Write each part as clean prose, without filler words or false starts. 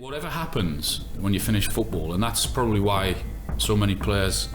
Whatever happens when you finish football, and that's probably why so many players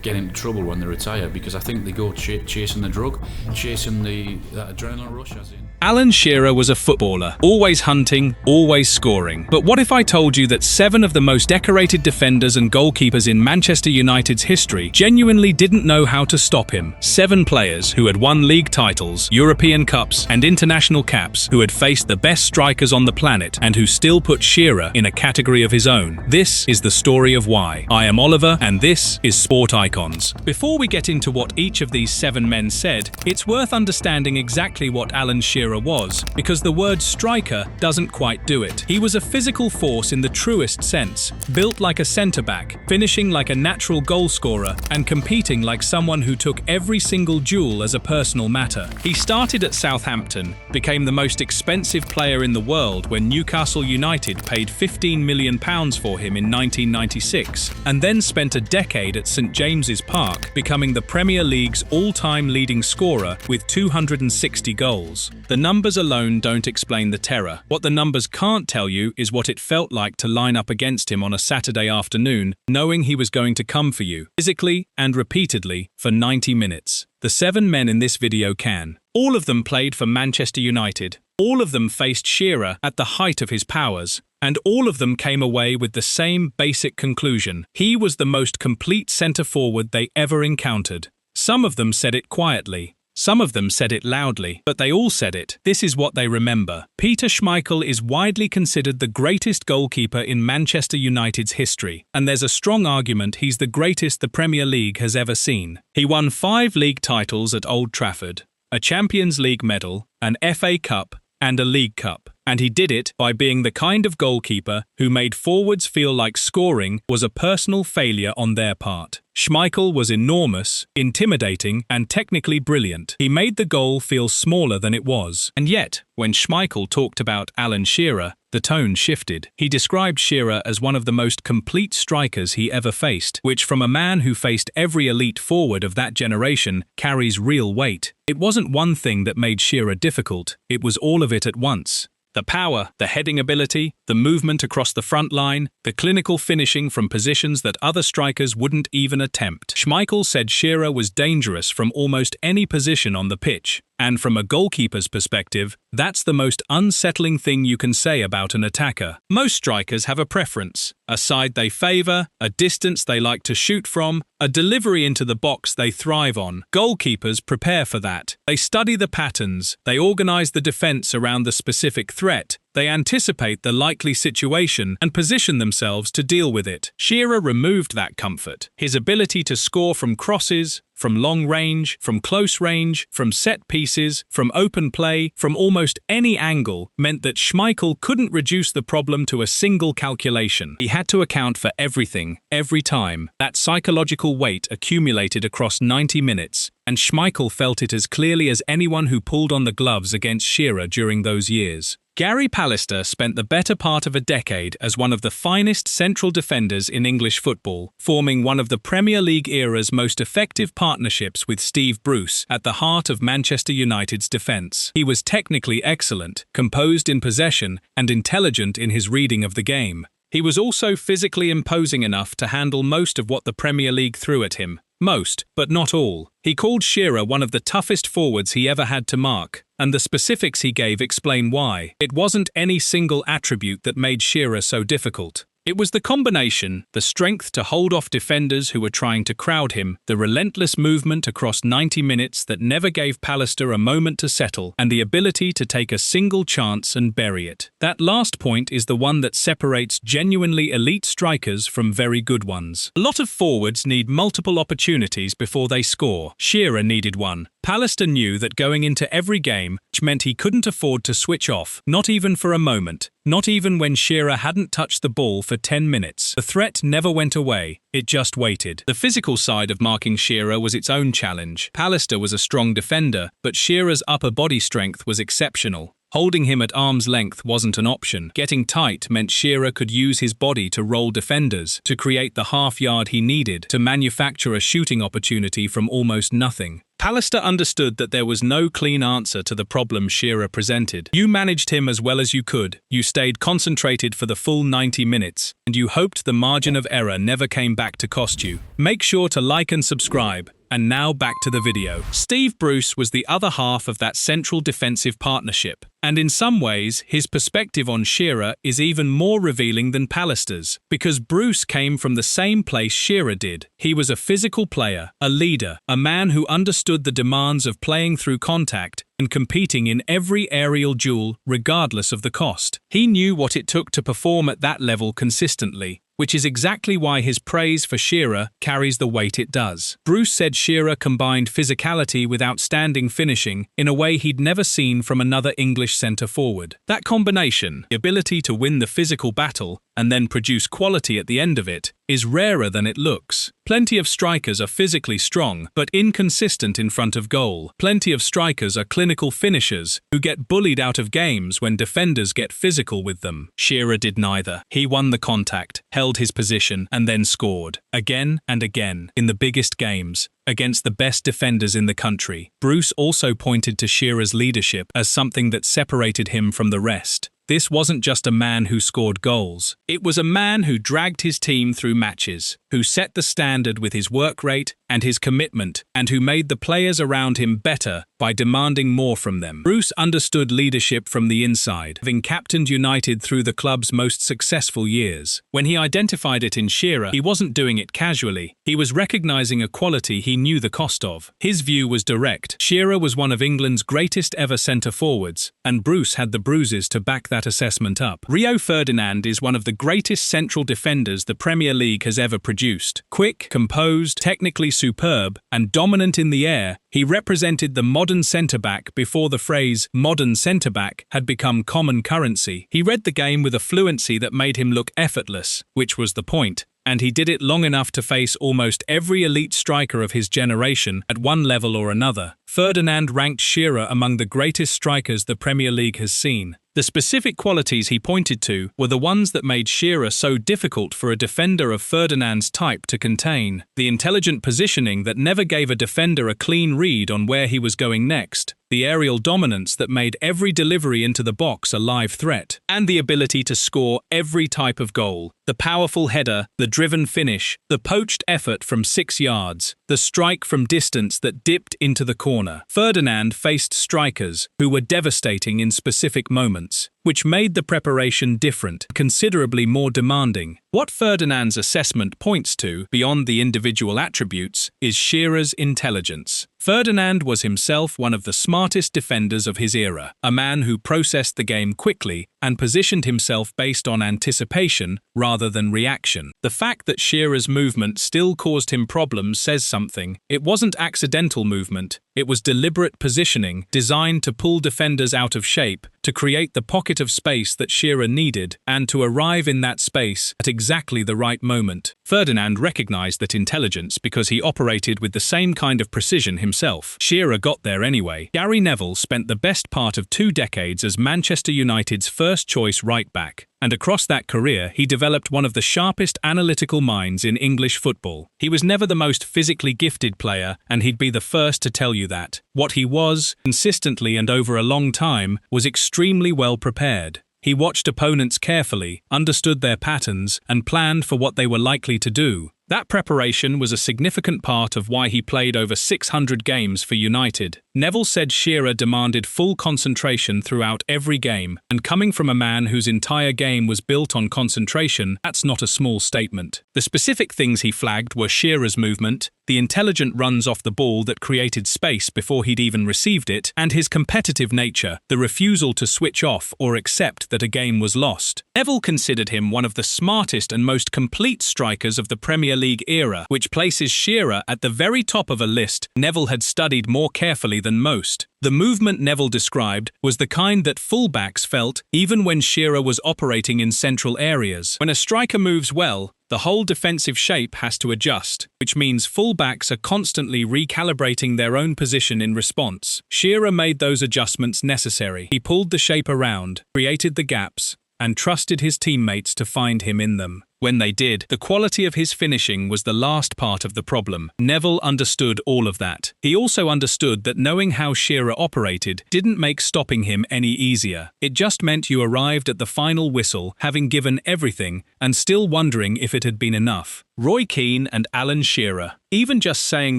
get into trouble when they retire, because I think they go chasing the drug, chasing that adrenaline rush, as in. Alan Shearer was a footballer, always hunting, always scoring. But what if I told you that 7 of the most decorated defenders and goalkeepers in Manchester United's history genuinely didn't know how to stop him? 7 players who had won league titles, European Cups, and international caps, who had faced the best strikers on the planet, and who still put Shearer in a category of his own. This is the story of why. I am Oliver, and this is Sport Icons. Before we get into what each of these 7 men said, it's worth understanding exactly what Alan Shearer was, because the word striker doesn't quite do it. He was a physical force in the truest sense, built like a centre-back, finishing like a natural goalscorer, and competing like someone who took every single duel as a personal matter. He started at Southampton, became the most expensive player in the world when Newcastle United paid £15 million for him in 1996, and then spent a decade at St James's Park, becoming the Premier League's all-time leading scorer with 260 goals. The numbers alone don't explain the terror. What the numbers can't tell you is what it felt like to line up against him on a Saturday afternoon, knowing he was going to come for you, physically and repeatedly, for 90 minutes. The 7 men in this video can. All of them played for Manchester United. All of them faced Shearer at the height of his powers. And all of them came away with the same basic conclusion. He was the most complete centre-forward they ever encountered. Some of them said it quietly. Some of them said it loudly, but they all said it. This is what they remember. Peter Schmeichel is widely considered the greatest goalkeeper in Manchester United's history, and there's a strong argument he's the greatest the Premier League has ever seen. He won 5 league titles at Old Trafford, a Champions League medal, an FA Cup, and a League Cup. And he did it by being the kind of goalkeeper who made forwards feel like scoring was a personal failure on their part. Schmeichel was enormous, intimidating, and technically brilliant. He made the goal feel smaller than it was. And yet, when Schmeichel talked about Alan Shearer, the tone shifted. He described Shearer as one of the most complete strikers he ever faced, which from a man who faced every elite forward of that generation carries real weight. It wasn't one thing that made Shearer difficult, it was all of it at once. The power, the heading ability, the movement across the front line, the clinical finishing from positions that other strikers wouldn't even attempt. Schmeichel said Shearer was dangerous from almost any position on the pitch. And from a goalkeeper's perspective, that's the most unsettling thing you can say about an attacker. Most strikers have a preference, a side they favour, a distance they like to shoot from, a delivery into the box they thrive on. Goalkeepers prepare for that. They study the patterns, they organise the defence around the specific threat, they anticipate the likely situation and position themselves to deal with it. Shearer removed that comfort. His ability to score from crosses, from long range, from close range, from set pieces, from open play, from almost any angle, meant that Schmeichel couldn't reduce the problem to a single calculation. He had to account for everything, every time. That psychological weight accumulated across 90 minutes, and Schmeichel felt it as clearly as anyone who pulled on the gloves against Shearer during those years. Gary Pallister spent the better part of a decade as one of the finest central defenders in English football, forming one of the Premier League era's most effective partnerships with Steve Bruce at the heart of Manchester United's defence. He was technically excellent, composed in possession, and intelligent in his reading of the game. He was also physically imposing enough to handle most of what the Premier League threw at him. Most, but not all. He called Shearer one of the toughest forwards he ever had to mark, and the specifics he gave explain why. It wasn't any single attribute that made Shearer so difficult. It was the combination, the strength to hold off defenders who were trying to crowd him, the relentless movement across 90 minutes that never gave Pallister a moment to settle, and the ability to take a single chance and bury it. That last point is the one that separates genuinely elite strikers from very good ones. A lot of forwards need multiple opportunities before they score. Shearer needed one. Pallister knew that going into every game, which meant he couldn't afford to switch off, not even for a moment, not even when Shearer hadn't touched the ball for 10 minutes. The threat never went away, it just waited. The physical side of marking Shearer was its own challenge. Pallister was a strong defender, but Shearer's upper body strength was exceptional. Holding him at arm's length wasn't an option. Getting tight meant Shearer could use his body to roll defenders, to create the half yard he needed, to manufacture a shooting opportunity from almost nothing. Pallister understood that there was no clean answer to the problem Shearer presented. You managed him as well as you could, you stayed concentrated for the full 90 minutes, and you hoped the margin of error never came back to cost you. Make sure to like and subscribe. And now back to the video. Steve Bruce was the other half of that central defensive partnership, and in some ways, his perspective on Shearer is even more revealing than Pallister's, because Bruce came from the same place Shearer did. He was a physical player, a leader, a man who understood the demands of playing through contact and competing in every aerial duel regardless of the cost. He knew what it took to perform at that level consistently, which is exactly why his praise for Shearer carries the weight it does. Bruce said Shearer combined physicality with outstanding finishing in a way he'd never seen from another English centre-forward. That combination, the ability to win the physical battle and then produce quality at the end of it, is rarer than it looks. Plenty of strikers are physically strong, but inconsistent in front of goal. Plenty of strikers are clinical finishers who get bullied out of games when defenders get physical with them. Shearer did neither. He won the contact, held his position, and then scored. Again and again, in the biggest games, against the best defenders in the country. Bruce also pointed to Shearer's leadership as something that separated him from the rest. This wasn't just a man who scored goals. It was a man who dragged his team through matches, who set the standard with his work rate and his commitment, and who made the players around him better by demanding more from them. Bruce understood leadership from the inside, having captained United through the club's most successful years. When he identified it in Shearer, he wasn't doing it casually. He was recognizing a quality he knew the cost of. His view was direct. Shearer was one of England's greatest ever centre-forwards, and Bruce had the bruises to back that assessment up. Rio Ferdinand is one of the greatest central defenders the Premier League has ever produced. Quick, composed, technically superb, and dominant in the air, he represented the modern centre-back before the phrase modern centre-back had become common currency. He read the game with a fluency that made him look effortless, which was the point. And he did it long enough to face almost every elite striker of his generation at one level or another. Ferdinand ranked Shearer among the greatest strikers the Premier League has seen. The specific qualities he pointed to were the ones that made Shearer so difficult for a defender of Ferdinand's type to contain. The intelligent positioning that never gave a defender a clean read on where he was going next. The aerial dominance that made every delivery into the box a live threat. And the ability to score every type of goal. The powerful header, the driven finish, the poached effort from 6 yards, the strike from distance that dipped into the corner. Ferdinand faced strikers who were devastating in specific moments, which made the preparation different, considerably more demanding. What Ferdinand's assessment points to, beyond the individual attributes, is Shearer's intelligence. Ferdinand was himself one of the smartest defenders of his era, a man who processed the game quickly and positioned himself based on anticipation rather than reaction. The fact that Shearer's movement still caused him problems says something. It wasn't accidental movement, it was deliberate positioning designed to pull defenders out of shape, to create the pocket of space that Shearer needed, and to arrive in that space at exactly the right moment. Ferdinand recognized that intelligence because he operated with the same kind of precision himself. Shearer got there anyway. Gary Neville spent the best part of 2 decades as Manchester United's first-choice right-back, and across that career he developed one of the sharpest analytical minds in English football. He was never the most physically gifted player, and he'd be the first to tell you that. What he was, consistently and over a long time, was extremely well prepared. He watched opponents carefully, understood their patterns, and planned for what they were likely to do. That preparation was a significant part of why he played over 600 games for United. Neville said Shearer demanded full concentration throughout every game, and coming from a man whose entire game was built on concentration, that's not a small statement. The specific things he flagged were Shearer's movement, the intelligent runs off the ball that created space before he'd even received it, and his competitive nature, the refusal to switch off or accept that a game was lost. Neville considered him one of the smartest and most complete strikers of the Premier League era, which places Shearer at the very top of a list Neville had studied more carefully than most. The movement Neville described was the kind that fullbacks felt even when Shearer was operating in central areas. When a striker moves well, the whole defensive shape has to adjust, which means fullbacks are constantly recalibrating their own position in response. Shearer made those adjustments necessary. He pulled the shape around, created the gaps, and trusted his teammates to find him in them. When they did, the quality of his finishing was the last part of the problem. Neville understood all of that. He also understood that knowing how Shearer operated didn't make stopping him any easier. It just meant you arrived at the final whistle, having given everything, and still wondering if it had been enough. Roy Keane and Alan Shearer. Even just saying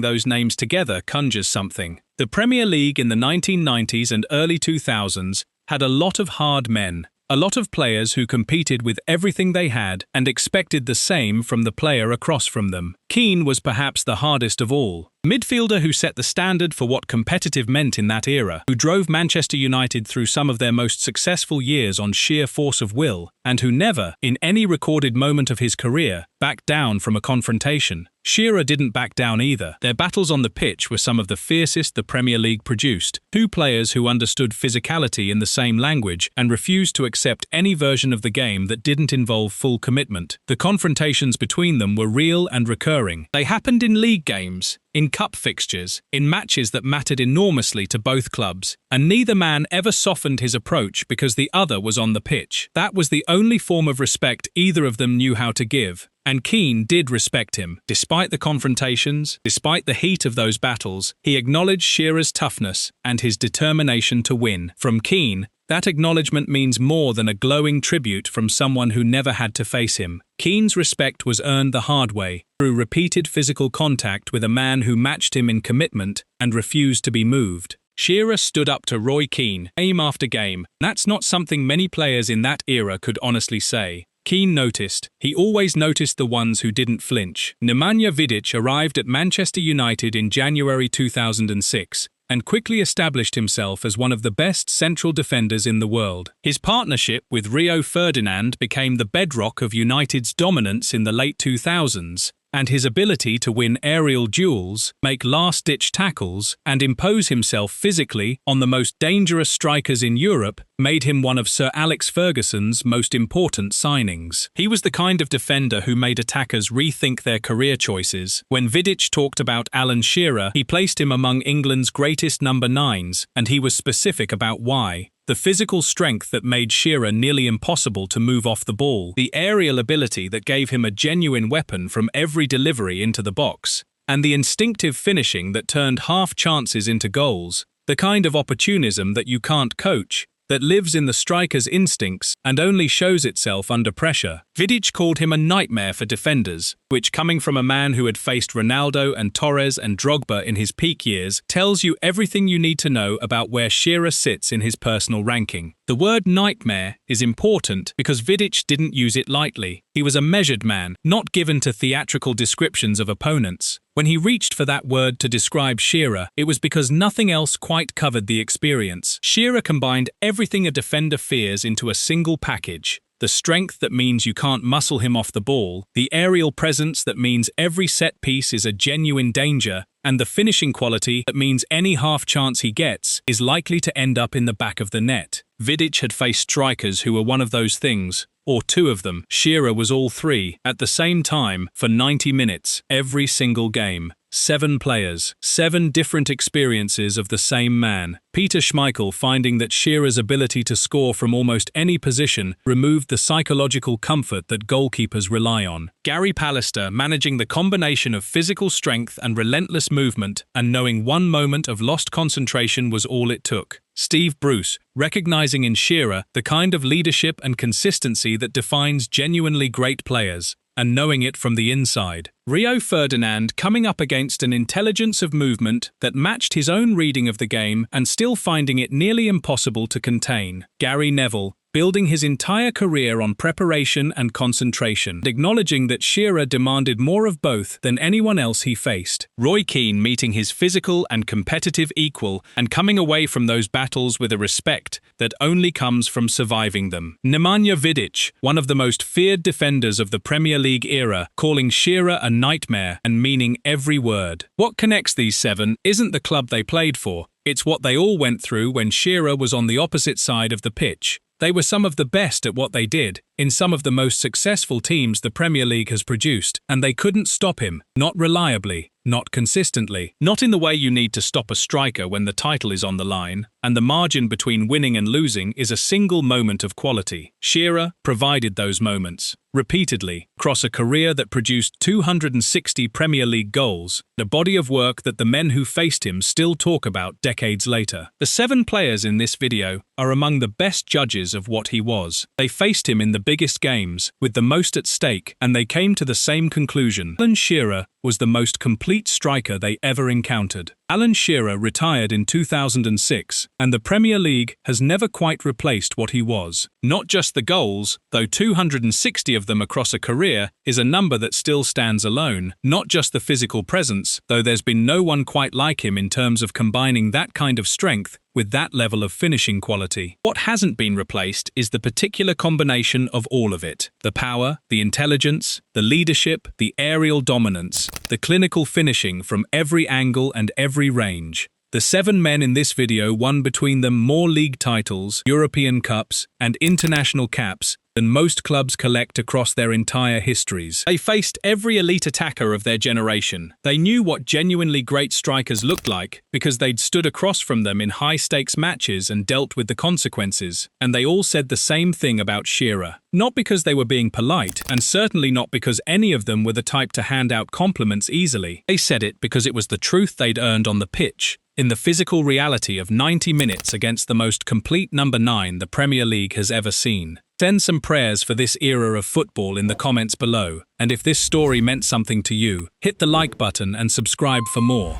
those names together conjures something. The Premier League in the 1990s and early 2000s had a lot of hard men. A lot of players who competed with everything they had and expected the same from the player across from them. Keane was perhaps the hardest of all. Midfielder who set the standard for what competitive meant in that era, who drove Manchester United through some of their most successful years on sheer force of will, and who never, in any recorded moment of his career, backed down from a confrontation. Shearer didn't back down either. Their battles on the pitch were some of the fiercest the Premier League produced. Two players who understood physicality in the same language and refused to accept any version of the game that didn't involve full commitment. The confrontations between them were real and recurring. They happened in league games, in cup fixtures, in matches that mattered enormously to both clubs, and neither man ever softened his approach because the other was on the pitch. That was the only form of respect either of them knew how to give. And Keane did respect him. Despite the confrontations, despite the heat of those battles, he acknowledged Shearer's toughness and his determination to win. From Keane, that acknowledgement means more than a glowing tribute from someone who never had to face him. Keane's respect was earned the hard way, through repeated physical contact with a man who matched him in commitment and refused to be moved. Shearer stood up to Roy Keane, game after game. That's not something many players in that era could honestly say. Keane noticed. He always noticed the ones who didn't flinch. Nemanja Vidic arrived at Manchester United in January 2006 and quickly established himself as one of the best central defenders in the world. His partnership with Rio Ferdinand became the bedrock of United's dominance in the late 2000s, and his ability to win aerial duels, make last-ditch tackles, and impose himself physically on the most dangerous strikers in Europe made him one of Sir Alex Ferguson's most important signings. He was the kind of defender who made attackers rethink their career choices. When Vidic talked about Alan Shearer, he placed him among England's greatest number 9s, and he was specific about why. The physical strength that made Shearer nearly impossible to move off the ball, the aerial ability that gave him a genuine weapon from every delivery into the box, and the instinctive finishing that turned half chances into goals, the kind of opportunism that you can't coach, that lives in the striker's instincts and only shows itself under pressure. Vidic called him a nightmare for defenders, which, coming from a man who had faced Ronaldo and Torres and Drogba in his peak years, tells you everything you need to know about where Shearer sits in his personal ranking. The word nightmare is important because Vidic didn't use it lightly. He was a measured man, not given to theatrical descriptions of opponents. When he reached for that word to describe Shearer, it was because nothing else quite covered the experience. Shearer combined everything a defender fears into a single package. The strength that means you can't muscle him off the ball, the aerial presence that means every set piece is a genuine danger, and the finishing quality that means any half chance he gets is likely to end up in the back of the net. Vidic had faced strikers who were one of those things, or two of them. Shearer was all three, at the same time, for 90 minutes, every single game. 7 players, 7 different experiences of the same man. Peter Schmeichel, finding that Shearer's ability to score from almost any position removed the psychological comfort that goalkeepers rely on. Gary Pallister, managing the combination of physical strength and relentless movement, and knowing one moment of lost concentration was all it took. Steve Bruce, recognizing in Shearer the kind of leadership and consistency that defines genuinely great players, and knowing it from the inside. Rio Ferdinand, coming up against an intelligence of movement that matched his own reading of the game and still finding it nearly impossible to contain. Gary Neville, building his entire career on preparation and concentration, acknowledging that Shearer demanded more of both than anyone else he faced. Roy Keane meeting his physical and competitive equal and coming away from those battles with a respect that only comes from surviving them. Nemanja Vidic, one of the most feared defenders of the Premier League era, calling Shearer a nightmare and meaning every word. What connects these 7 isn't the club they played for, it's what they all went through when Shearer was on the opposite side of the pitch. They were some of the best at what they did, in some of the most successful teams the Premier League has produced, and they couldn't stop him, not reliably, not consistently, not in the way you need to stop a striker when the title is on the line, and the margin between winning and losing is a single moment of quality. Shearer provided those moments, repeatedly, across a career that produced 260 Premier League goals, a body of work that the men who faced him still talk about decades later. The 7 players in this video are among the best judges of what he was. They faced him in the biggest games, with the most at stake, and they came to the same conclusion. Alan Shearer was the most complete striker they ever encountered. Alan Shearer retired in 2006, and the Premier League has never quite replaced what he was. Not just the goals, though 260 of them across a career is a number that still stands alone. Not just the physical presence, though there's been no one quite like him in terms of combining that kind of strength with that level of finishing quality. What hasn't been replaced is the particular combination of all of it. The power, the intelligence, the leadership, the aerial dominance, the clinical finishing from every angle and every range. The 7 men in this video won between them more league titles, European Cups, and international caps than most clubs collect across their entire histories. They faced every elite attacker of their generation. They knew what genuinely great strikers looked like because they'd stood across from them in high-stakes matches and dealt with the consequences. And they all said the same thing about Shearer. Not because they were being polite, and certainly not because any of them were the type to hand out compliments easily. They said it because it was the truth they'd earned on the pitch, in the physical reality of 90 minutes against the most complete number 9 the Premier League has ever seen. Send some prayers for this era of football in the comments below, and if this story meant something to you, hit the like button and subscribe for more.